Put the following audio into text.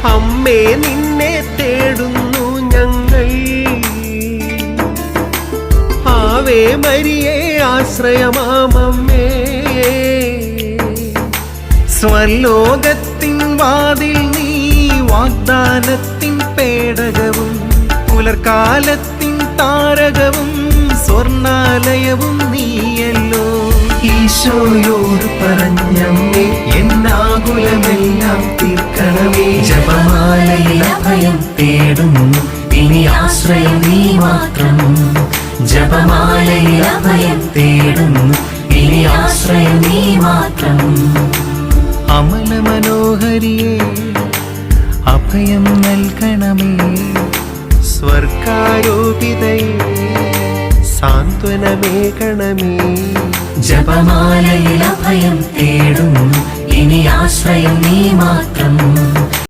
അമ്മേ നിന്നെ തേടുന്നു ഞങ്ങൾ. ആവേ മരിയേ ആശ്രയമാമമ്മേ. സ്വർലോകത്തിൻ വാതിൽ നീ, വാഗ്ദാനത്തിൻ പേടകവും പുലർക്കാലത്തിൻ താരകവും സ്വർണാലയവും നീയല്ലോ. ഈശോയോട് പറഞ്ഞമ്മേ എന്നാകുലമെല്ലാം തീർക്കണമേ. ജപമാലയിൽ അഭയം തേടുന്നു ഇനി ആശ്രയം നീ മാത്രം. ജപമാലയിൽ അഭയം തേടുന്നു ഇനി ആശ്രയം നീ മാത്രം. അമല മനോഹരിയേ അഭയം നൽകണമേ. സ്വർഗാരോപിതയേ സാന്ത്വനമേകണമേ. ജപമാലയിൽ അഭയം തേടുന്നു ഇനി ആശ്രയം നീ മാത്രം.